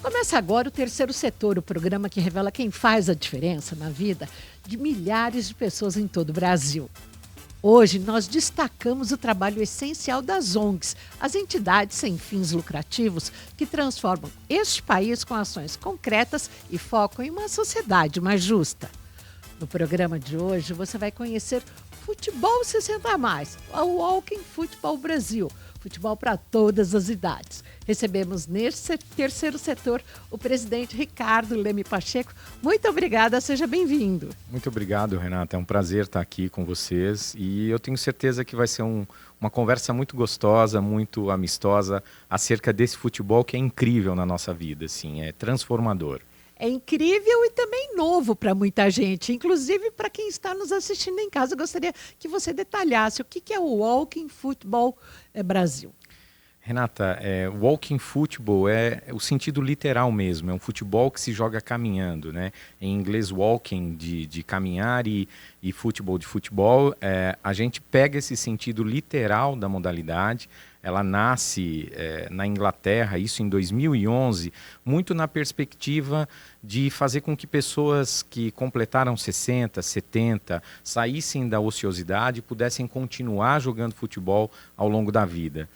Começa agora o Terceiro Setor, o programa que revela quem faz a diferença na vida de milhares de pessoas em todo o Brasil. Hoje nós destacamos o trabalho essencial das ONGs, as entidades sem fins lucrativos que transformam este país com ações concretas e focam em uma sociedade mais justa. No programa de hoje você vai conhecer Futebol 60+, o Walking Futebol Brasil, futebol para todas as idades. Recebemos nesse terceiro setor o presidente Ricardo Leme Pacheco. Muito obrigada, seja bem-vindo. Muito obrigado, Renata. É um prazer estar aqui com vocês e eu tenho certeza que vai ser uma conversa muito gostosa, muito amistosa acerca desse futebol que é incrível na nossa vida, assim, é transformador. É incrível e também novo para muita gente, inclusive para quem está nos assistindo em casa. Eu gostaria que você detalhasse o que é o Walking Futebol Brasil. Renata, walking football é o sentido literal mesmo, é um futebol que se joga caminhando, né? Em inglês, walking de caminhar e futebol de futebol. A gente pega esse sentido literal da modalidade. Ela nasce na Inglaterra, isso em 2011, muito na perspectiva de fazer com que pessoas que completaram 60, 70, saíssem da ociosidade e pudessem continuar jogando futebol ao longo da vida.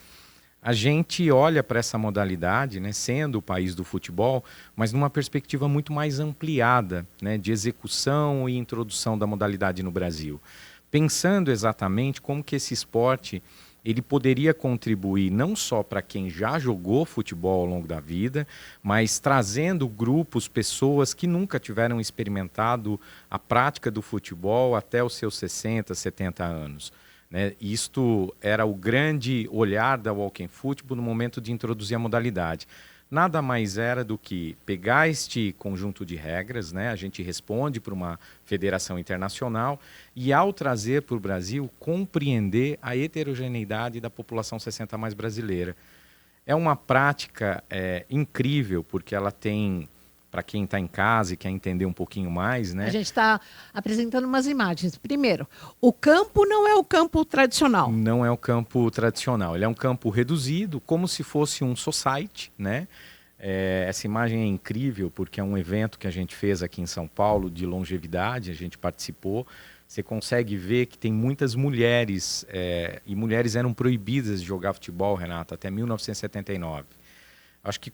A gente olha para essa modalidade, né, sendo o país do futebol, mas numa perspectiva muito mais ampliada, né, de execução e introdução da modalidade no Brasil. Pensando exatamente como que esse esporte ele poderia contribuir não só para quem já jogou futebol ao longo da vida, mas trazendo grupos, pessoas que nunca tiveram experimentado a prática do futebol até os seus 60, 70 anos. Né? Isto era o grande olhar da Walking Football no momento de introduzir a modalidade. Nada mais era do que pegar este conjunto de regras, né? A gente responde para uma federação internacional e, ao trazer para o Brasil, compreender a heterogeneidade da população 60+ brasileira. É uma prática incrível, porque ela tem... Para quem está em casa e quer entender um pouquinho mais, né? A gente está apresentando umas imagens. Primeiro, o campo não é o campo tradicional. Não é o campo tradicional. Ele é um campo reduzido, como se fosse um society, né? Essa imagem é incrível porque é um evento que a gente fez aqui em São Paulo de longevidade, a gente participou. Você consegue ver que tem muitas mulheres, e mulheres eram proibidas de jogar futebol, Renata, até 1979. Acho que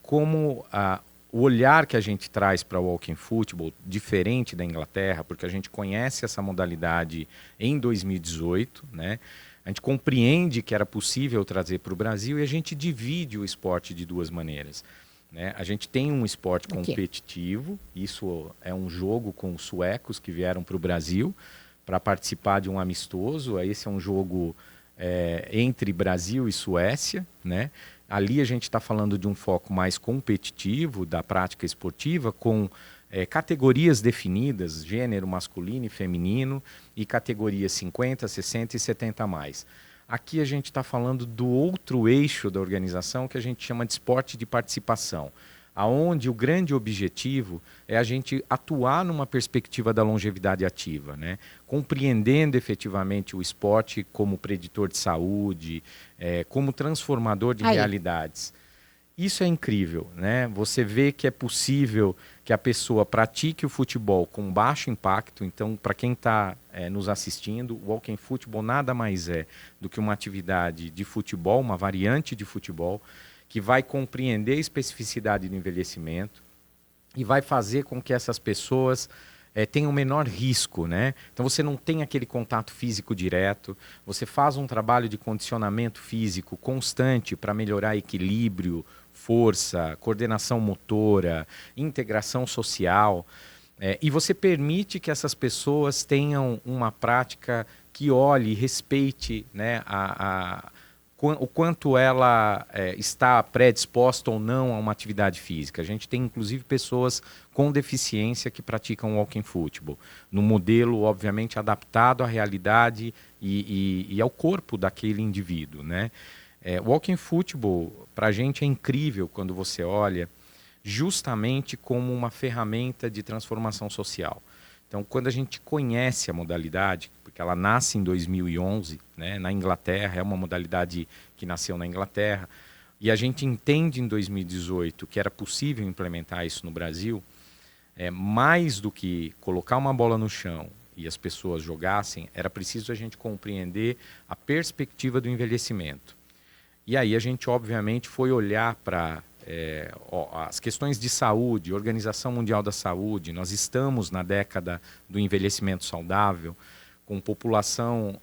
o olhar que a gente traz para o Walking Football, diferente da Inglaterra, porque a gente conhece essa modalidade em 2018, né? A gente compreende que era possível trazer para o Brasil e a gente divide o esporte de duas maneiras. Né? A gente tem um esporte competitivo, isso é um jogo com os suecos que vieram para o Brasil para participar de um amistoso. Esse é um jogo entre Brasil e Suécia, né? Ali a gente está falando de um foco mais competitivo da prática esportiva, com categorias definidas, gênero masculino e feminino, e categorias 50, 60 e 70+. Aqui a gente está falando do outro eixo da organização, que a gente chama de esporte de participação, aonde o grande objetivo é a gente atuar numa perspectiva da longevidade ativa, né? Compreendendo efetivamente o esporte como preditor de saúde, como transformador de realidades. Isso é incrível, né? Você vê que é possível que a pessoa pratique o futebol com baixo impacto. Então, para quem está nos assistindo, o Walking Football nada mais é do que uma atividade de futebol, uma variante de futebol, que vai compreender a especificidade do envelhecimento e vai fazer com que essas pessoas tenham menor risco, né? Então você não tem aquele contato físico direto, você faz um trabalho de condicionamento físico constante para melhorar equilíbrio, força, coordenação motora, integração social, e você permite que essas pessoas tenham uma prática que olhe e respeite, né, o quanto ela está predisposta ou não a uma atividade física. A gente tem, inclusive, pessoas com deficiência que praticam walking football, num modelo, obviamente, adaptado à realidade e ao corpo daquele indivíduo, né? Walking football, para a gente, é incrível quando você olha justamente como uma ferramenta de transformação social. Então, quando a gente conhece a modalidade, porque ela nasce em 2011, né, na Inglaterra, é uma modalidade que nasceu na Inglaterra, E a gente entende em 2018 que era possível implementar isso no Brasil, mais do que colocar uma bola no chão e as pessoas jogassem, era preciso a gente compreender a perspectiva do envelhecimento. E aí a gente, obviamente, foi olhar para as questões de saúde, Organização Mundial da Saúde. Nós estamos na década do envelhecimento saudável, com população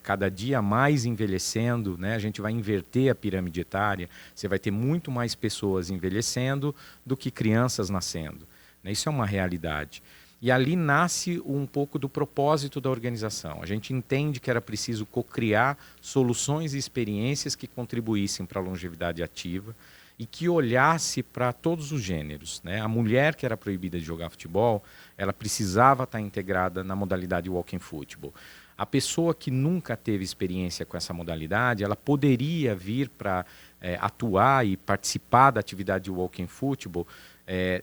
cada dia mais envelhecendo, né? A gente vai inverter a pirâmide etária, você vai ter muito mais pessoas envelhecendo do que crianças nascendo, né? Isso é uma realidade. E ali nasce um pouco do propósito da organização. A gente entende que era preciso cocriar soluções e experiências que contribuíssem para a longevidade ativa e que olhasse para todos os gêneros, né? A mulher que era proibida de jogar futebol, ela precisava estar integrada na modalidade walking football. A pessoa que nunca teve experiência com essa modalidade, ela poderia vir para atuar e participar da atividade de walking football,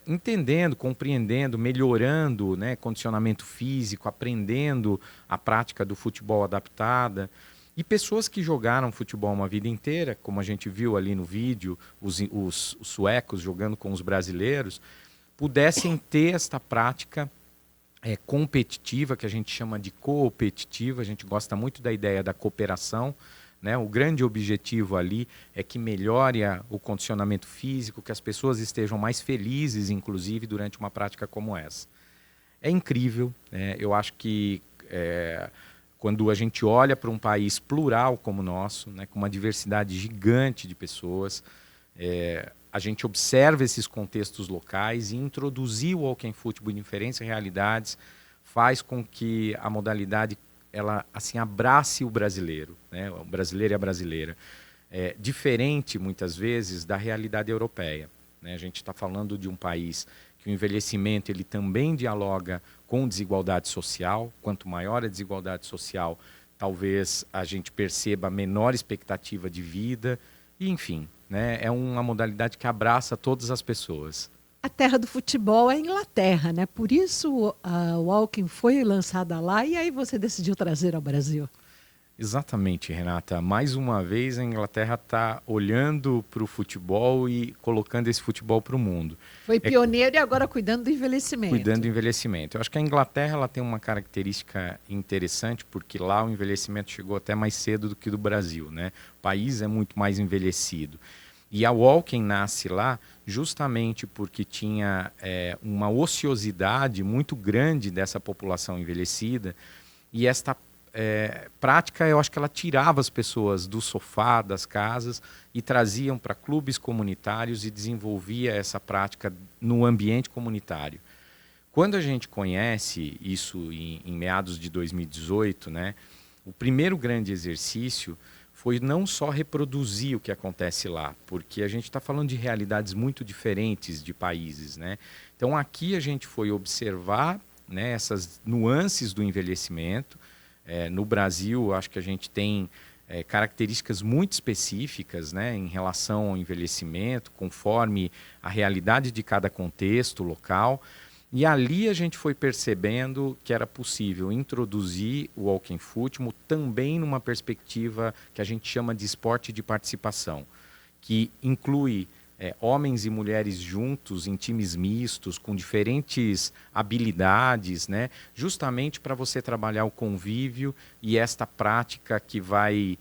entendendo, compreendendo, melhorando, né, condicionamento físico, aprendendo a prática do futebol adaptada. E pessoas que jogaram futebol uma vida inteira, como a gente viu ali no vídeo, os suecos jogando com os brasileiros, pudessem ter esta prática competitiva, que a gente chama de coopetitiva. A gente gosta muito da ideia da cooperação, né? O grande objetivo ali é que melhore o condicionamento físico, que as pessoas estejam mais felizes, inclusive, durante uma prática como essa. É incrível, né? Eu acho que quando a gente olha para um país plural como o nosso, né, com uma diversidade gigante de pessoas, a gente observa esses contextos locais e introduzir o walking football em diferentes realidades faz com que a modalidade ela assim abrace o brasileiro, né, o brasileiro e a brasileira, diferente muitas vezes da realidade europeia, né? A gente está falando de um país que o envelhecimento ele também dialoga com desigualdade social. Quanto maior a desigualdade social, talvez a gente perceba menor expectativa de vida. E, enfim, né, é uma modalidade que abraça todas as pessoas. A terra do futebol é a Inglaterra, né? Por isso a Walking foi lançada lá e aí você decidiu trazer ao Brasil. Exatamente, Renata. Mais uma vez a Inglaterra está olhando para o futebol e colocando esse futebol para o mundo. Foi pioneiro e agora cuidando do envelhecimento. Cuidando do envelhecimento. Eu acho que a Inglaterra ela tem uma característica interessante, porque lá o envelhecimento chegou até mais cedo do que do Brasil, né? O país é muito mais envelhecido. E a Walking nasce lá justamente porque tinha uma ociosidade muito grande dessa população envelhecida, e esta prática, eu acho que ela tirava as pessoas do sofá, das casas, e traziam para clubes comunitários e desenvolvia essa prática no ambiente comunitário. Quando a gente conhece isso em meados de 2018, né, o primeiro grande exercício foi não só reproduzir o que acontece lá, porque a gente está falando de realidades muito diferentes de países, né? Então aqui a gente foi observar, né, essas nuances do envelhecimento. No Brasil, acho que a gente tem características muito específicas, né, em relação ao envelhecimento, conforme a realidade de cada contexto local. E ali a gente foi percebendo que era possível introduzir o walking football também numa perspectiva que a gente chama de esporte de participação, que inclui homens e mulheres juntos em times mistos, com diferentes habilidades, né? Justamente para você trabalhar o convívio e esta prática que vai,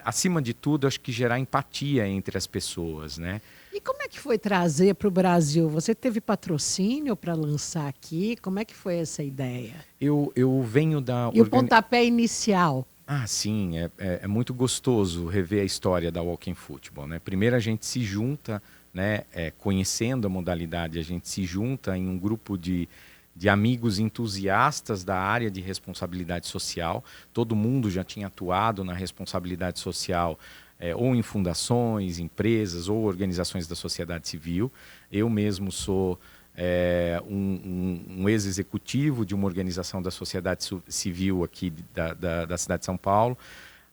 acima de tudo, acho que gerar empatia entre as pessoas, né? E como é que foi trazer para o Brasil? Você teve patrocínio para lançar aqui? Como é que foi essa ideia? Eu venho da... E o pontapé inicial? Ah, sim, é muito gostoso rever a história da Walking Football, né? Primeiro a gente se junta, né, conhecendo a modalidade, a gente se junta em um grupo de amigos entusiastas da área de responsabilidade social. Todo mundo já tinha atuado na responsabilidade social, ou em fundações, empresas ou organizações da sociedade civil. Eu mesmo sou um ex-executivo de uma organização da sociedade civil aqui da cidade de São Paulo.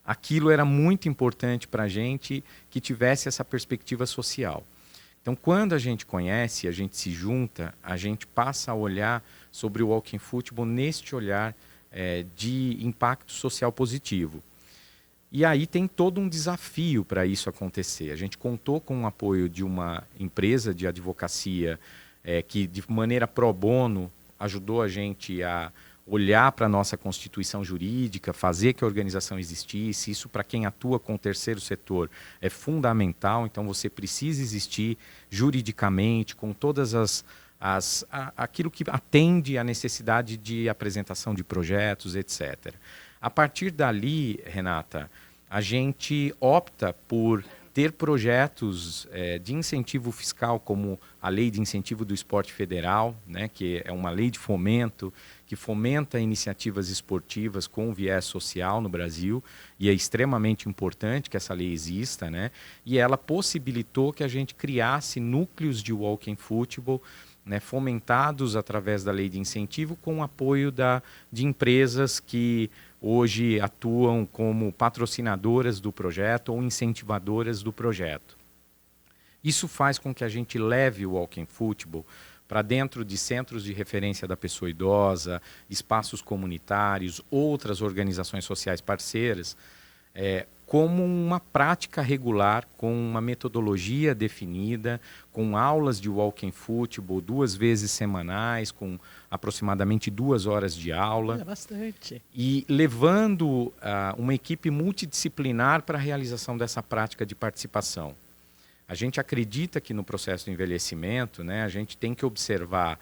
Aquilo era muito importante para a gente que tivesse essa perspectiva social. Então, quando a gente conhece, a gente se junta, a gente passa a olhar sobre o walking football neste olhar de impacto social positivo. E aí tem todo um desafio para isso acontecer. A gente contou com o apoio de uma empresa de advocacia que, de maneira pro bono, ajudou a gente a olhar para a nossa constituição jurídica, fazer que a organização existisse. Isso, para quem atua com o terceiro setor, é fundamental. Então, você precisa existir juridicamente, com todas aquilo que atende à necessidade de apresentação de projetos, etc. A partir dali, Renata, a gente opta por ter projetos de incentivo fiscal, como a Lei de Incentivo do Esporte Federal, né, que é uma lei de fomento, que fomenta iniciativas esportivas com viés social no Brasil, e é extremamente importante que essa lei exista, né, e ela possibilitou que a gente criasse núcleos de walking football, né, fomentados através da lei de incentivo, com o apoio de empresas que hoje atuam como patrocinadoras do projeto ou incentivadoras do projeto. Isso faz com que a gente leve o walking football para dentro de centros de referência da pessoa idosa, espaços comunitários, outras organizações sociais parceiras, como uma prática regular, com uma metodologia definida, com aulas de walking football 2 vezes semanais, com aproximadamente 2 horas de aula. É bastante. E levando uma equipe multidisciplinar para a realização dessa prática de participação. A gente acredita que no processo de envelhecimento, né, a gente tem que observar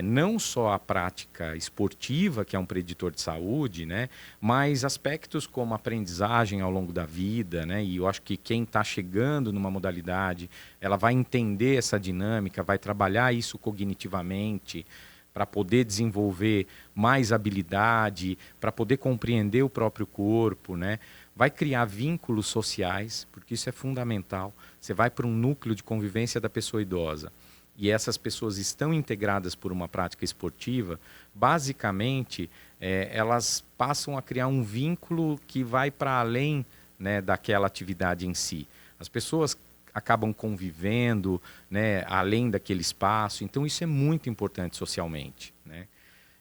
não só a prática esportiva, que é um preditor de saúde, né, mas aspectos como aprendizagem ao longo da vida, né, e eu acho que quem está chegando numa modalidade, ela vai entender essa dinâmica, vai trabalhar isso cognitivamente, para poder desenvolver mais habilidade, para poder compreender o próprio corpo, né? Vai criar vínculos sociais, porque isso é fundamental. Você vai para um núcleo de convivência da pessoa idosa e essas pessoas estão integradas por uma prática esportiva, basicamente, elas passam a criar um vínculo que vai para além, né, daquela atividade em si. As pessoas acabam convivendo, né, além daquele espaço. Então, isso é muito importante socialmente, né?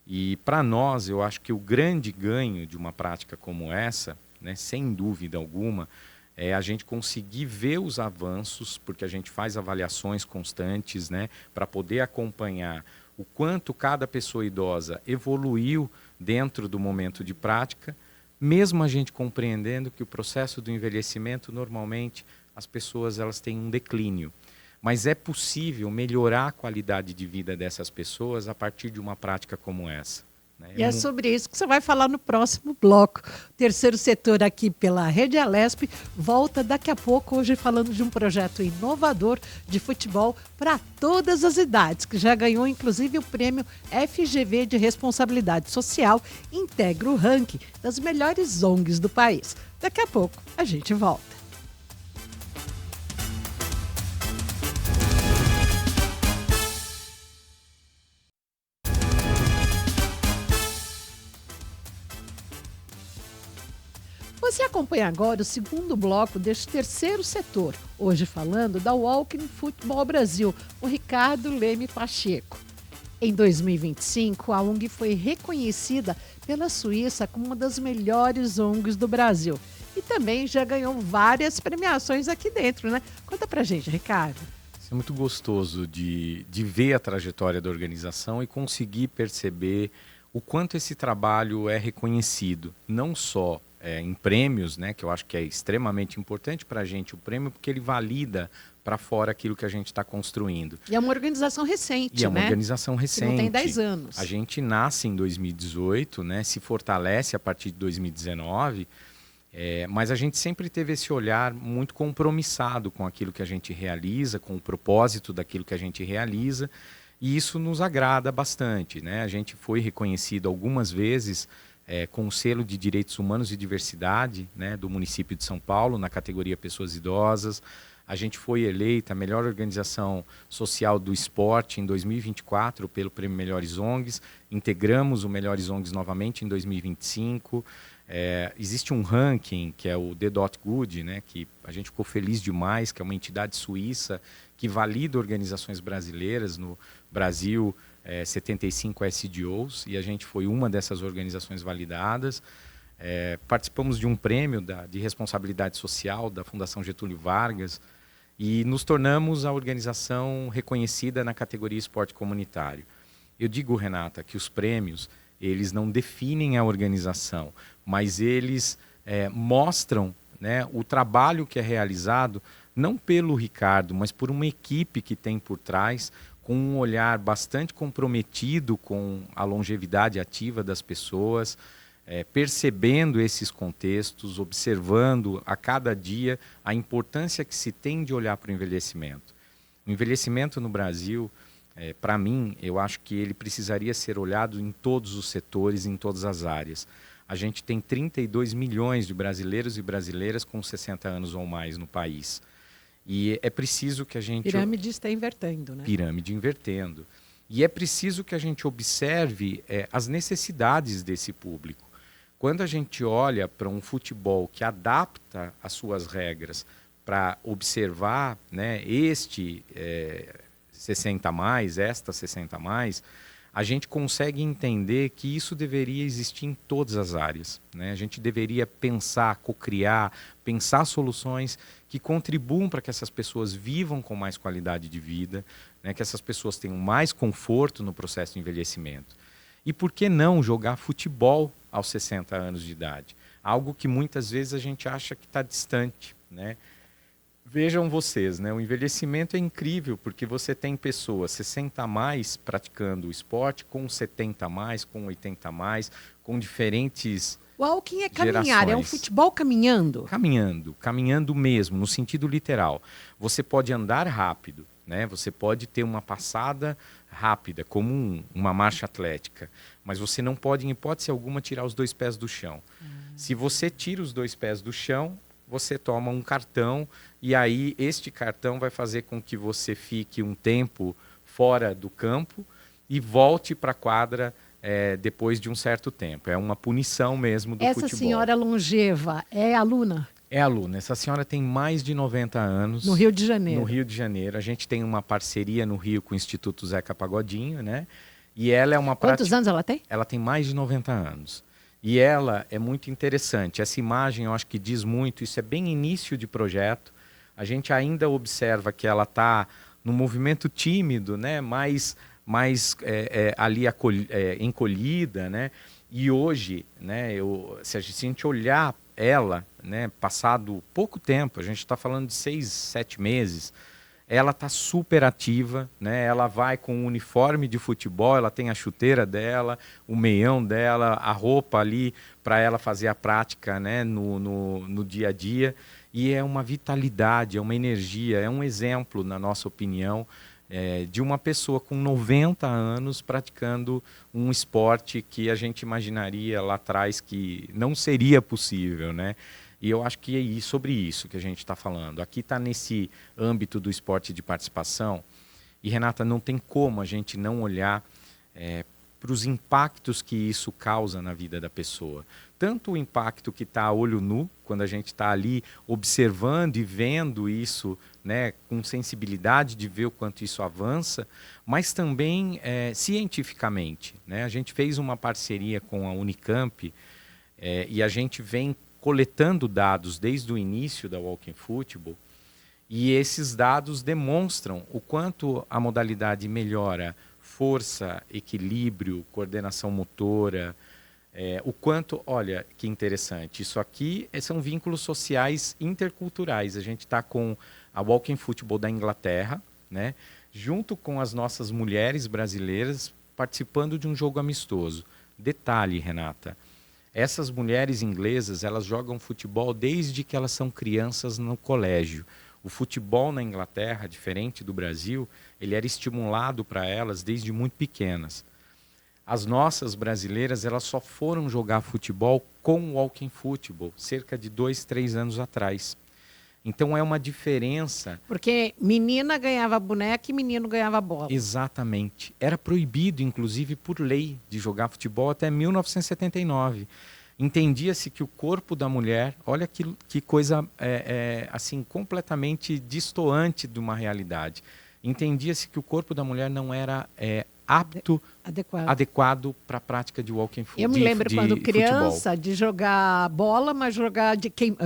E, para nós, eu acho que o grande ganho de uma prática como essa, né, sem dúvida alguma, é a gente conseguir ver os avanços, porque a gente faz avaliações constantes, né, para poder acompanhar o quanto cada pessoa idosa evoluiu dentro do momento de prática, mesmo a gente compreendendo que o processo do envelhecimento, normalmente, as pessoas elas têm um declínio. Mas é possível melhorar a qualidade de vida dessas pessoas a partir de uma prática como essa, né? E é sobre isso que você vai falar no próximo bloco. O terceiro setor aqui pela Rede Alesp volta daqui a pouco, hoje falando de um projeto inovador de futebol para todas as idades, que já ganhou inclusive o prêmio FGV de Responsabilidade Social, integra o ranking das melhores ONGs do país. Daqui a pouco a gente volta. Você acompanha agora o segundo bloco deste terceiro setor, hoje falando da Walking Football Brasil, o Ricardo Leme Pacheco. Em 2025, a ONG foi reconhecida pela Suíça como uma das melhores ONGs do Brasil. E também já ganhou várias premiações aqui dentro, né? Conta pra gente, Ricardo. Isso é muito gostoso de ver a trajetória da organização e conseguir perceber o quanto esse trabalho é reconhecido, não só em prêmios, né, que eu acho que é extremamente importante para a gente o prêmio, porque ele valida para fora aquilo que a gente está construindo. E é uma organização recente, né? E é uma organização recente. Que não tem 10 anos. A gente nasce em 2018, né, se fortalece a partir de 2019, mas a gente sempre teve esse olhar muito compromissado com aquilo que a gente realiza, com o propósito daquilo que a gente realiza, e isso nos agrada bastante, né? A gente foi reconhecido algumas vezes com o selo de Direitos Humanos e Diversidade, né, do município de São Paulo, na categoria Pessoas Idosas. A gente foi eleita a melhor organização social do esporte em 2024 pelo Prêmio Melhores ONGs. Integramos o Melhores ONGs novamente em 2025. Existe um ranking, que é o The Dot Good, né, que a gente ficou feliz demais, que é uma entidade suíça que valida organizações brasileiras no Brasil, 75 SDOs, e a gente foi uma dessas organizações validadas. Participamos de um prêmio de responsabilidade social da Fundação Getúlio Vargas e nos tornamos a organização reconhecida na categoria esporte comunitário. Eu digo, Renata, que os prêmios, eles não definem a organização, mas eles mostram, né, o trabalho que é realizado, não pelo Ricardo, mas por uma equipe que tem por trás, com um olhar bastante comprometido com a longevidade ativa das pessoas, percebendo esses contextos, observando a cada dia a importância que se tem de olhar para o envelhecimento. O envelhecimento no Brasil, para mim, eu acho que ele precisaria ser olhado em todos os setores, em todas as áreas. A gente tem 32 milhões de brasileiros e brasileiras com 60 anos ou mais no país. E é preciso que a gente... Pirâmide está invertendo, né? Pirâmide invertendo. E é preciso que a gente observe as necessidades desse público. Quando a gente olha para um futebol que adapta as suas regras para observar, né, 60 mais, esta 60 mais, a gente consegue entender que isso deveria existir em todas as áreas, né? A gente deveria pensar, cocriar, pensar soluções que contribuam para que essas pessoas vivam com mais qualidade de vida, né? Que essas pessoas tenham mais conforto no processo de envelhecimento. E por que não jogar futebol aos 60 anos de idade? Algo que muitas vezes a gente acha que está distante, né? Vejam vocês, né? O envelhecimento é incrível porque você tem pessoas 60 a mais praticando o esporte, com 70 a mais, com 80 a mais, com diferentes Walking é caminhar, gerações. é um futebol caminhando. Caminhando mesmo, no sentido literal. Você pode andar rápido, né? Você pode ter uma passada rápida, como uma marcha atlética, mas você não pode, em hipótese alguma, tirar os 2 pés do chão. Se você tira os 2 pés do chão, você toma um cartão e aí este cartão vai fazer com que você fique um tempo fora do campo e volte para a quadra depois de um certo tempo. É uma punição mesmo do futebol. Essa senhora longeva é aluna? É aluna. Essa senhora tem mais de 90 anos. No Rio de Janeiro. No Rio de Janeiro. A gente tem uma parceria no Rio com o Instituto Zeca Pagodinho, né? E ela é uma Quantos anos ela tem? Ela tem mais de 90 anos. E ela é muito interessante. Essa imagem eu acho que diz muito. Isso é bem início de projeto. A gente ainda observa que ela está num movimento tímido, né? mais ali encolhida, né? E hoje, né, se a gente olhar ela, né, passado pouco tempo, a gente está falando de 6, 7 meses, ela está super ativa, né? Ela vai com o uniforme de futebol, ela tem a chuteira dela, o meião dela, a roupa ali para ela fazer a prática, né, no dia a dia. E é uma vitalidade, é uma energia, é um exemplo, na nossa opinião, de uma pessoa com 90 anos praticando um esporte que a gente imaginaria lá atrás que não seria possível, né? E eu acho que é sobre isso que a gente está falando. Aqui está nesse âmbito do esporte de participação. E, Renata, não tem como a gente não olhar para os impactos que isso causa na vida da pessoa. Tanto o impacto que está a olho nu, quando a gente está ali observando e vendo isso, né, com sensibilidade de ver o quanto isso avança, mas também cientificamente, né? A gente fez uma parceria com a Unicamp e a gente vem coletando dados desde o início da Walking Football, e esses dados demonstram o quanto a modalidade melhora força, equilíbrio, coordenação motora, o quanto, olha que interessante, isso aqui são vínculos sociais interculturais. A gente está com a Walking Football da Inglaterra, né, junto com as nossas mulheres brasileiras participando de um jogo amistoso. Detalhe, Renata, essas mulheres inglesas, elas jogam futebol desde que elas são crianças no colégio. O futebol na Inglaterra, diferente do Brasil, ele era estimulado para elas desde muito pequenas. As nossas brasileiras, elas só foram jogar futebol com o Walking Football, cerca de 2, 3 anos atrás. Então é uma diferença. Porque menina ganhava boneca e menino ganhava bola. Exatamente. Era proibido, inclusive, por lei, de jogar futebol até 1979. Entendia-se que o corpo da mulher, olha que coisa assim, completamente distoante de uma realidade. Entendia-se que o corpo da mulher não era apto, Adequado. adequado para a prática de walking football. Eu me lembro quando criança de jogar bola, mas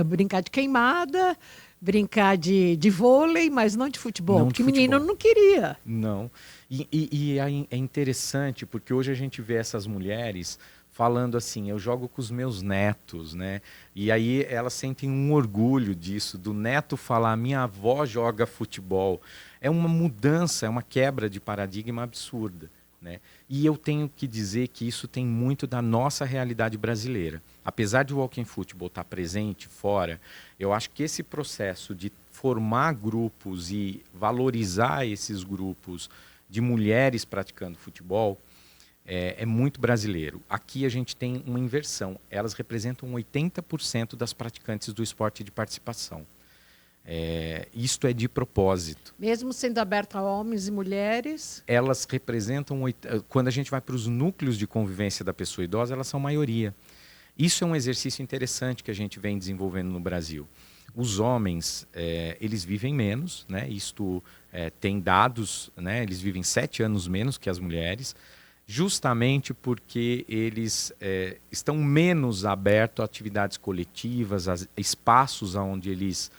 brincar de queimada, brincar de vôlei, mas não de futebol, Não porque de futebol. menino não queria. Não. E é interessante, porque hoje a gente vê essas mulheres falando assim, eu jogo com os meus netos, né? E aí elas sentem um orgulho disso, do neto falar, minha avó joga futebol. É uma mudança, é uma quebra de paradigma absurda, né? E eu tenho que dizer que isso tem muito da nossa realidade brasileira. Apesar de o walking football estar presente fora, eu acho que esse processo de formar grupos e valorizar esses grupos de mulheres praticando futebol é muito brasileiro. Aqui a gente tem uma inversão. Elas representam 80% das praticantes do esporte de participação. Isto é de propósito. Mesmo sendo aberto a homens e mulheres? Elas representam, quando a gente vai para os núcleos de convivência da pessoa idosa, elas são maioria. Isso é um exercício interessante que a gente vem desenvolvendo no Brasil. Os homens, eles vivem menos, né? Isto tem dados, né? Eles vivem 7 anos menos que as mulheres, justamente porque eles estão menos abertos a atividades coletivas, a espaços onde eles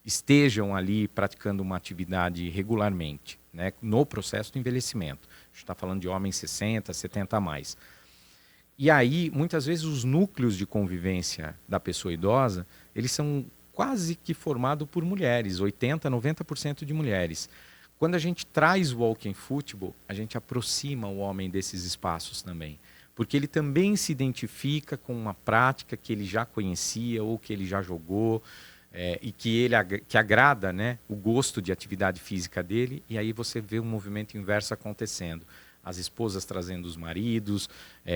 estejam ali praticando uma atividade regularmente, né, no processo do envelhecimento. A gente está falando de homens 60, 70 a mais. E aí, muitas vezes, os núcleos de convivência da pessoa idosa, eles são quase que formados por mulheres, 80, 90% de mulheres. Quando a gente traz o walking football, a gente aproxima o homem desses espaços também, porque ele também se identifica com uma prática que ele já conhecia ou que ele já jogou, e que agrada, né, o gosto de atividade física dele, e aí você vê um movimento inverso acontecendo. As esposas trazendo os maridos,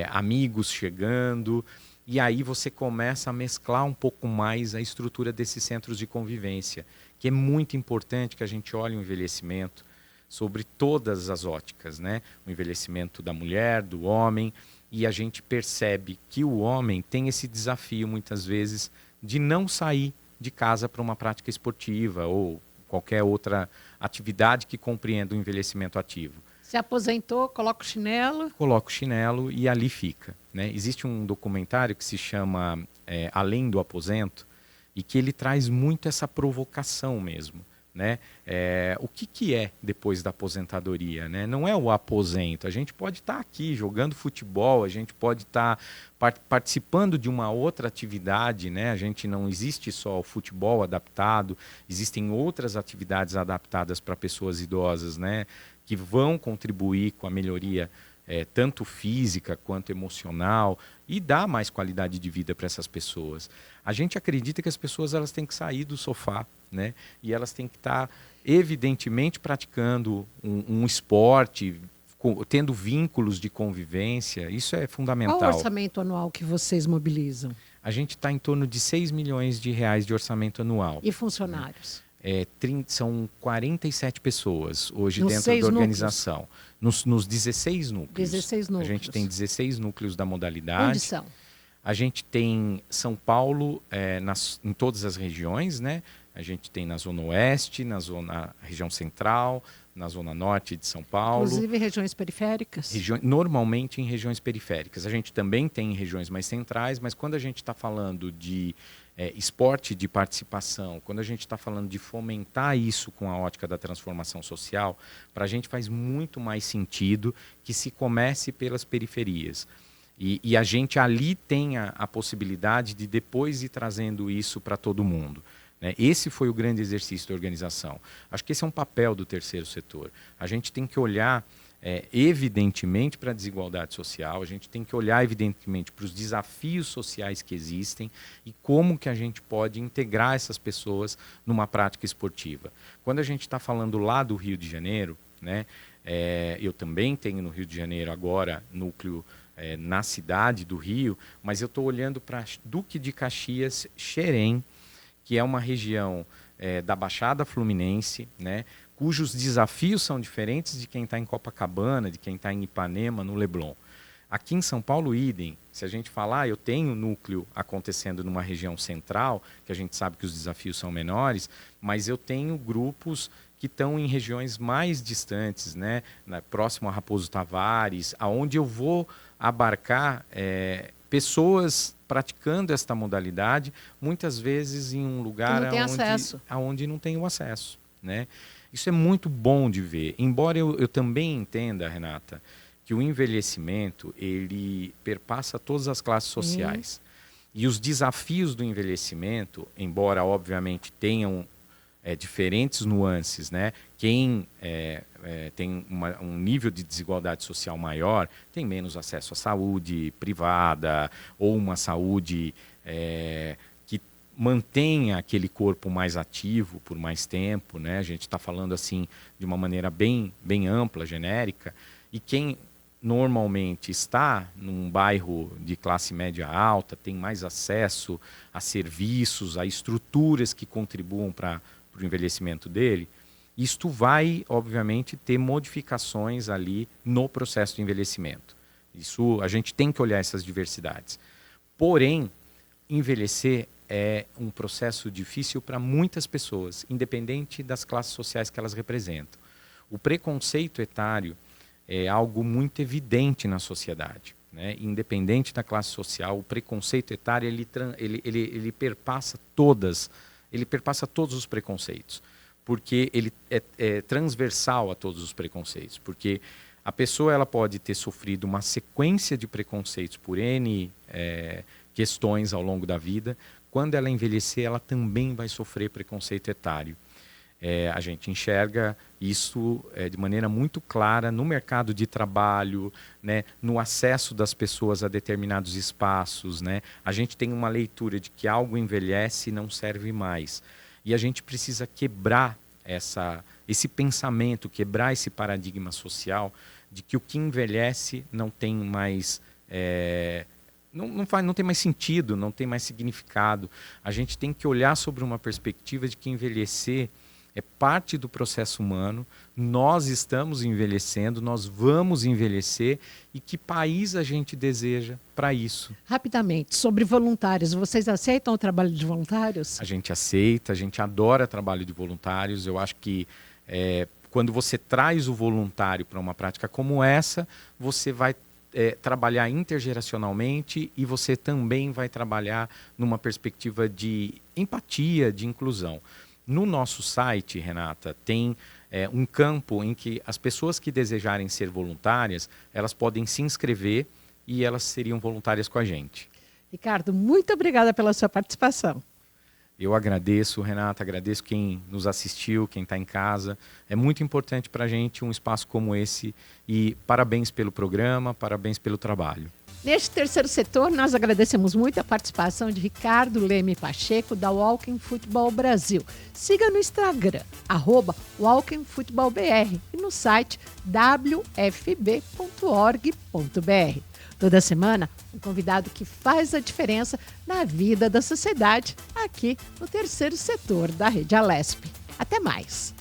amigos chegando, e aí você começa a mesclar um pouco mais a estrutura desses centros de convivência, que é muito importante que a gente olhe o envelhecimento sobre todas as óticas, né? O envelhecimento da mulher, do homem, e a gente percebe que o homem tem esse desafio, muitas vezes, de não sair de casa para uma prática esportiva ou qualquer outra atividade que compreenda o envelhecimento ativo. Se aposentou, coloca o chinelo. Coloca o chinelo e ali fica, né? Existe um documentário que se chama Além do Aposento e que ele traz muito essa provocação mesmo, né? O que é depois da aposentadoria, né? Não é o aposento. A gente pode estar aqui jogando futebol, a gente pode estar participando de uma outra atividade, né? A gente não existe só o futebol adaptado, existem outras atividades adaptadas para pessoas idosas, né? Que vão contribuir com a melhoria tanto física quanto emocional e dar mais qualidade de vida para essas pessoas. A gente acredita que as pessoas elas têm que sair do sofá, né? E elas têm que estar evidentemente praticando um esporte, tendo vínculos de convivência. Isso é fundamental. Qual o orçamento anual que vocês mobilizam? A gente está em torno de 6 milhões de reais de orçamento anual. E funcionários? São 47 pessoas hoje Nos dentro da organização. Nos 16 núcleos. 16 núcleos. A gente tem 16 núcleos da modalidade. Onde são? A gente tem São Paulo em todas as regiões, né? A gente tem na Zona Oeste, na região central, na Zona Norte de São Paulo. Inclusive regiões periféricas? Normalmente em regiões periféricas. A gente também tem em regiões mais centrais, mas quando a gente está falando de esporte de participação, quando a gente está falando de fomentar isso com a ótica da transformação social, para a gente faz muito mais sentido que se comece pelas periferias. E a gente ali tenha a possibilidade de depois ir trazendo isso para todo mundo. Esse foi o grande exercício da organização. Acho que esse é um papel do terceiro setor. A gente tem que olhar evidentemente para a desigualdade social, a gente tem que olhar evidentemente para os desafios sociais que existem e como que a gente pode integrar essas pessoas numa prática esportiva. Quando a gente está falando lá do Rio de Janeiro, né, eu também tenho no Rio de Janeiro agora núcleo na cidade do Rio, mas eu estou olhando para Duque de Caxias, Xerém, que é uma região da Baixada Fluminense, né, cujos desafios são diferentes de quem está em Copacabana, de quem está em Ipanema, no Leblon. Aqui em São Paulo, idem. Se a gente falar, eu tenho núcleo acontecendo numa região central, que a gente sabe que os desafios são menores, mas eu tenho grupos que estão em regiões mais distantes, né? Próximo a Raposo Tavares, aonde eu vou abarcar pessoas praticando esta modalidade, muitas vezes em um lugar aonde não tem o acesso, né? Isso é muito bom de ver. Embora eu também entenda, Renata, que o envelhecimento ele perpassa todas as classes sociais. E os desafios do envelhecimento, embora obviamente tenham diferentes nuances, né? Quem tem um nível de desigualdade social maior tem menos acesso à saúde privada ou uma saúde que mantenha aquele corpo mais ativo por mais tempo, né? A gente está falando assim de uma maneira bem ampla, genérica, e quem normalmente está num bairro de classe média alta, tem mais acesso a serviços, a estruturas que contribuam para o envelhecimento dele, isto vai, obviamente, ter modificações ali no processo de envelhecimento. Isso, a gente tem que olhar essas diversidades. Porém, envelhecer é um processo difícil para muitas pessoas, independente das classes sociais que elas representam. O preconceito etário é algo muito evidente na sociedade, né? Independente da classe social, o preconceito etário ele perpassa todos os preconceitos, porque ele é transversal a todos os preconceitos, porque a pessoa ela pode ter sofrido uma sequência de preconceitos por N questões ao longo da vida. Quando ela envelhecer, ela também vai sofrer preconceito etário. A gente enxerga isso de maneira muito clara no mercado de trabalho, né, no acesso das pessoas a determinados espaços, né? A gente tem uma leitura de que algo envelhece e não serve mais. E a gente precisa quebrar esse pensamento, quebrar esse paradigma social de que o que envelhece não tem mais... Não tem mais sentido, não tem mais significado. A gente tem que olhar sobre uma perspectiva de que envelhecer é parte do processo humano, nós estamos envelhecendo, nós vamos envelhecer, e que país a gente deseja para isso. Rapidamente, sobre voluntários, vocês aceitam o trabalho de voluntários? A gente aceita, a gente adora trabalho de voluntários. Eu acho que quando você traz o voluntário para uma prática como essa, você vai trabalhar intergeracionalmente e você também vai trabalhar numa perspectiva de empatia, de inclusão. No nosso site, Renata, tem um campo em que as pessoas que desejarem ser voluntárias, elas podem se inscrever e elas seriam voluntárias com a gente. Ricardo, muito obrigada pela sua participação. Eu agradeço, Renata, agradeço quem nos assistiu, quem está em casa. É muito importante para a gente um espaço como esse e parabéns pelo programa, parabéns pelo trabalho. Neste terceiro setor, nós agradecemos muito a participação de Ricardo Leme Pacheco, da Walking Futebol Brasil. Siga no Instagram, @WalkingFutebolBR, e no site wfb.org.br. Toda semana, um convidado que faz a diferença na vida da sociedade, aqui no terceiro setor da Rede Alesp. Até mais!